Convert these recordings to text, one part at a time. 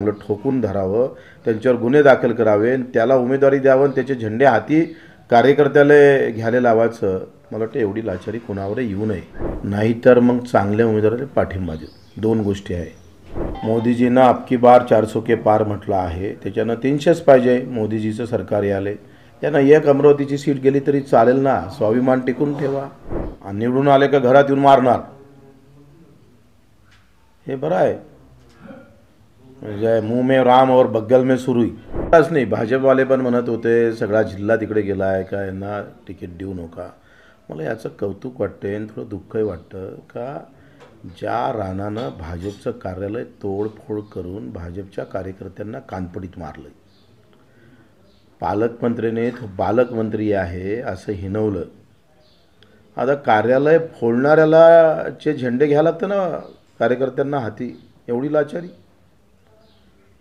चांगलं ठोकून धरावं, त्यांच्यावर गुन्हे दाखल करावे, त्याला उमेदवारी द्यावं, त्याचे झेंडे हाती कार्यकर्त्याला घ्यायला लावायचं. मला वाटतं एवढी लाचारी कोणावर येऊ नये. नाहीतर मग चांगल्या उमेदवाराला पाठिंबा देऊ. दोन गोष्टी आहे. मोदीजीनं अबकी बार 400 के पार म्हटलं आहे, त्याच्यानं 300च पाहिजे. मोदीजीचं सरकार याले त्यांना एक अमरावतीची सीट गेली तरी चालेल ना. स्वाभिमान टिकून ठेवा. आणि निवडून आले का घरात येऊन मारणार, हे बरं आहे. म्हणजे मुंह में राम और बगल में सुरुई. बस नाही, भाजपवाले पण म्हणत होते सगळा जिल्हा तिकडे गेला आहे का, यांना तिकीट देऊ नका. मला याचं कौतुक वाटते आणि थोडं दुःखही वाटतं का ज्या राणानं भाजपचं कार्यालय तोडफोड करून भाजपच्या कार्यकर्त्यांना कानपडीत मारलं, पालकमंत्रीने तो बालकमंत्री आहे असं हिणवलं. आता कार्यालय फोडणाऱ्याला चे झेंडे घ्यायला लागतं ना कार्यकर्त्यांना हाती. एवढी लाचारी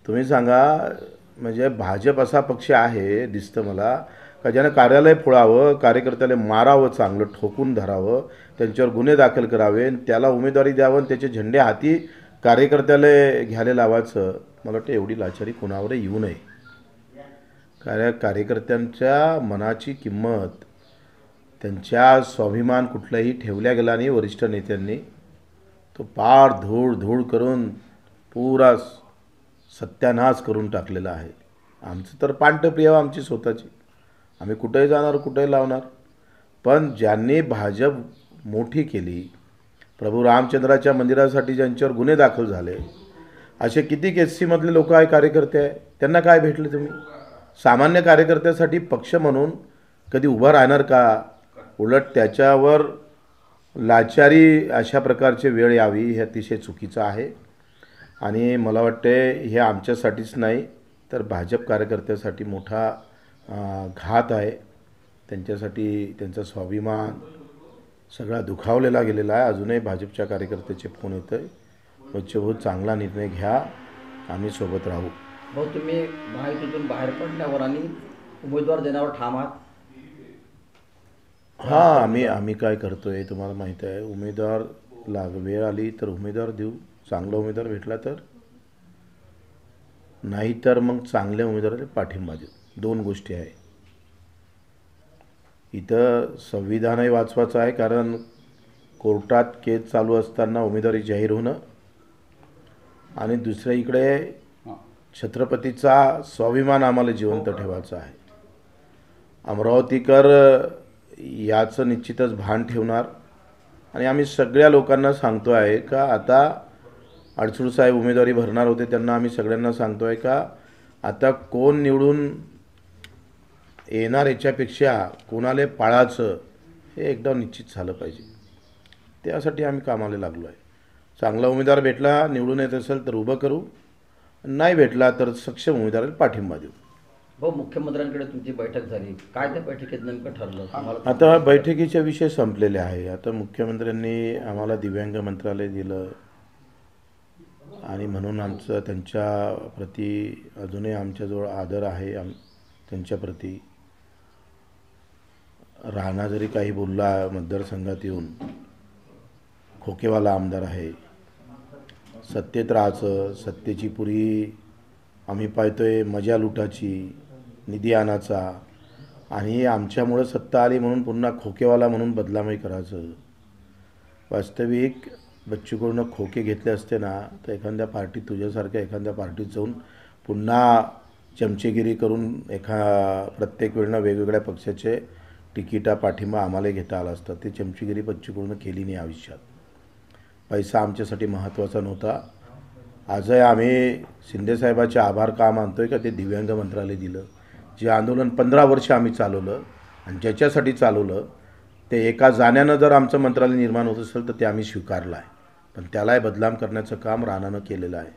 तुम्ही सांगा. म्हणजे भाजप असा पक्ष आहे दिसतं मला का ज्यानं कार्यालय फोडावं, कार्यकर्त्याला मारावं, चांगलं ठोकून धरावं, त्यांच्यावर गुन्हे दाखल करावे, त्याला उमेदवारी द्यावं, त्याचे झेंडे हाती कार्यकर्त्याला घ्यायला लावायचं. मला वाटतं एवढी लाचारी कोणावर येऊ नये. कार्यकर्त्यांच्या मनाची किंमत, त्यांच्या स्वाभिमान कुठलाही ठेवल्या गेला नाही. वरिष्ठ नेत्यांनी तो पार धूळ करून पुरा सत्यानाश करून टाकलेला आहे. आमचं तर पांटप्रिय आमची स्वतःची, आम्ही कुठेही जाणार, कुठेही लावणार. पण ज्यांनी भाजप मोठी केली, प्रभू रामचंद्राच्या मंदिरासाठी ज्यांच्यावर गुन्हे दाखल झाले, असे किती एससीमधले लोक आहे, कार्यकर्ते आहे, त्यांना काय भेटले तुम्ही? सामान्य कार्यकर्त्यासाठी पक्ष म्हणून कधी उभा राहणार का? उलट त्याच्यावर लाचारी अशा प्रकारची वेळ यावी हे अतिशय चुकीचं आहे. आणि मला वाटते हे आमच्यासाठीच नाही तर भाजप कार्यकर्त्यासाठी मोठा घात आहे. त्यांच्यासाठी त्यांचा स्वाभिमान सगळा दुखावलेला गेलेला आहे. अजूनही भाजपच्या कार्यकर्त्याचे फोन येत आहे, बच्चू चांगला निर्णय घ्या, आम्ही सोबत राहू. भाऊ, तुम्ही महायुतीतून बाहेर पडल्यावर आणि उमेदवार देण्यावर ठाम आहात. हां, आम्ही काय करतोय तुम्हाला माहीत आहे. उमेदवार वेळ आली तर उमेदवार देऊ, चांगला उमेदवार भेटला तर. नाहीतर मग चांगल्या उमेदवाराला पाठिंबा देऊ. दोन गोष्टी आहे. इथं संविधानही वाचवायचं आहे, कारण कोर्टात केस चालू असताना उमेदवारी जाहीर होणं, आणि दुसऱ्या इकडे छत्रपतीचा स्वाभिमान आम्हाला जिवंत ठेवायचा आहे. अमरावतीकर याचं निश्चितच भान ठेवणार. आणि आम्ही सगळ्या लोकांना सांगतो आहे का आता अडसूळ साहेब उमेदवारी भरणार होते, त्यांना आम्ही सगळ्यांना सांगतो आहे का आता कोण निवडून येणार याच्यापेक्षा कोणाला पाळायचं हे एकदा निश्चित झालं पाहिजे. त्यासाठी आम्ही कामाला लागलो आहे. चांगला उमेदवार भेटला, निवडून येत असेल तर उभं करू, नाही भेटला तर सक्षम उमेदवाराला पाठिंबा देऊ. भाऊ, मुख्यमंत्र्यांकडे तुमची बैठक झाली, काय त्या बैठकीत नेमकं ठरलं? आता बैठकीचे विषय संपलेले आहे. आता मुख्यमंत्र्यांनी आम्हाला दिव्यांग मंत्रालय दिलं, आणि म्हणून आमचं त्यांच्या प्रती अजूनही आमच्याजवळ आदर आहे. त्यांच्याप्रती राणा जरी काही बोलला मतदारसंघात येऊन, खोकेवाला आमदार आहे, सत्तेत राहायचं, सत्तेची पुरी आम्ही पाहतोय मजा लुटाची, निधी आणायचा, आणि आमच्यामुळं सत्ता आली म्हणून पुन्हा खोकेवाला म्हणून बदलामी करायचं. वास्तविक बच्चूकडून खोके घेतले असते ना तर एखाद्या पार्टीत, तुझ्यासारख्या एखाद्या पार्टीत जाऊन पुन्हा चमचेगिरी करून प्रत्येक वेळेला वेगवेगळ्या पक्षाचे तिकिटा पाठिंबा आम्हाला घेता आला असता. ती चमचेगिरी बच्चूकडून केली नाही आयुष्यात. पैसा आमच्यासाठी महत्त्वाचा नव्हता. आजही आम्ही शिंदेसाहेबाचे आभार का मानतोय का ते दिव्यांग मंत्रालय दिलं. जे आंदोलन 15 वर्ष आम्ही चालवलं आणि ज्याच्यासाठी चालवलं ते एका जाण्यानं जर आमचं मंत्रालय निर्माण होत असेल तर ते आम्ही स्वीकारलं आहे. पण त्यालाही बदनाम करण्याचं काम राणानं केलेलं आहे.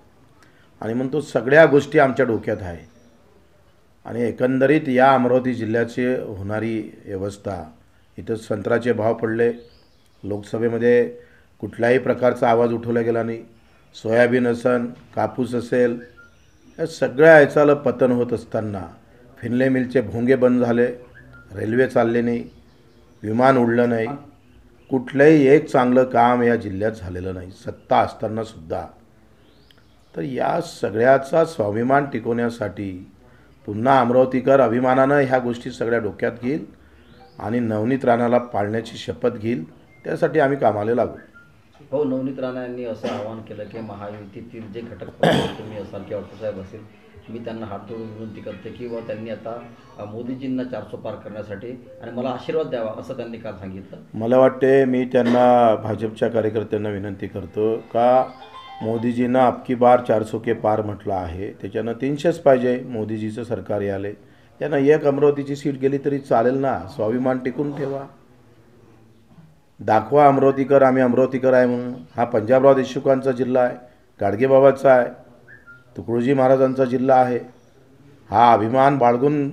आणि म्हणून तो सगळ्या गोष्टी आमच्या डोक्यात आहे. आणि एकंदरीत या अमरावती जिल्ह्याची होणारी व्यवस्था, इथं संत्र्याचे भाव पडले, लोकसभेमध्ये कुठल्याही प्रकारचा आवाज उठवला गेला नाही. सोयाबीन असेल, कापूस असेल, या सगळ्या ह्याचाला पतन होत असताना फिनले मिलचे भोंगे बंद झाले, रेल्वे चालले नाही, विमान उडलं नाही, कुठलंही एक चांगलं काम या जिल्ह्यात झालेलं नाही. सत्ता असताना सुद्धा तर या सगळ्याचा स्वाभिमान टिकवण्यासाठी पुन्हा अमरावतीकर अभिमानानं ह्या गोष्टी सगळ्या डोक्यात घेईल आणि नवनीत राणाला पाळण्याची शपथ घेईल. त्यासाठी आम्ही कामाला लागू. हो, नवनीत राणा यांनी असं आवाहन केलं की महायुतीतील जे घटक पक्ष तुम्ही असाल किंवा साहेब असेल, मी त्यांना हात जोडून विनंती करते की व त्यांनी आता मोदीजींना 400 पार करण्यासाठी आणि मला आशीर्वाद द्यावा असं त्यांनी काल सांगितलं. मला वाटते मी त्यांना भाजपच्या कार्यकर्त्यांना विनंती करतो का मोदीजींना अबकी बार 400 के पार म्हटलं आहे, त्याच्यानं 300च पाहिजे. मोदीजीचं सरकार याले त्यांना एक अमरावतीची सीट गेली तरी चालेल ना. स्वाभिमान टिकून ठेवा, दाखवा अमरावतीकर आम्ही अमरावतीकर आहे म्हणून. हा पंजाबराव देशमुखांचा जिल्हा आहे, गाडगेबाबाचा आहे, तुकडोजी महाराजांचा जिल्हा आहे. हा अभिमान बाळगून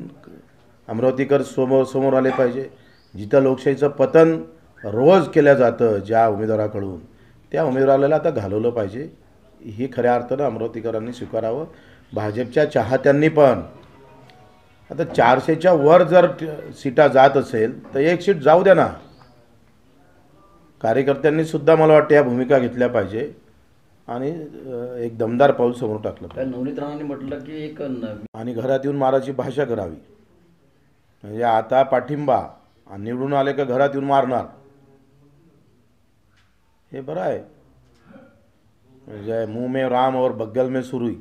अमरावतीकर समोर आले पाहिजे. जिथं लोकशाहीचं पतन रोज केलं जातं ज्या उमेदवाराकडून, त्या उमेदवाराला आता घालवलं पाहिजे. ही खऱ्या अर्थानं अमरावतीकरांनी स्वीकारावं. भाजपच्या चाहत्यांनी पण आता 400च्या वर जर सीटा जात असेल तर एक सीट जाऊ द्या ना. कार्यकर्त्यांनी सुद्धा मला वाटतं या भूमिका घेतल्या पाहिजे आणि एक दमदार पाऊल समोर टाकलं पाहिजे. नवनीत राणांनी म्हटलं की एक आणि घरात येऊन मारायची भाषा करावी. म्हणजे आता पाठिंबा आणि निवडून आले का घरात येऊन मारणार, हे बरं आहे. म्हणजे मुंह में राम और बगल में सुरुई.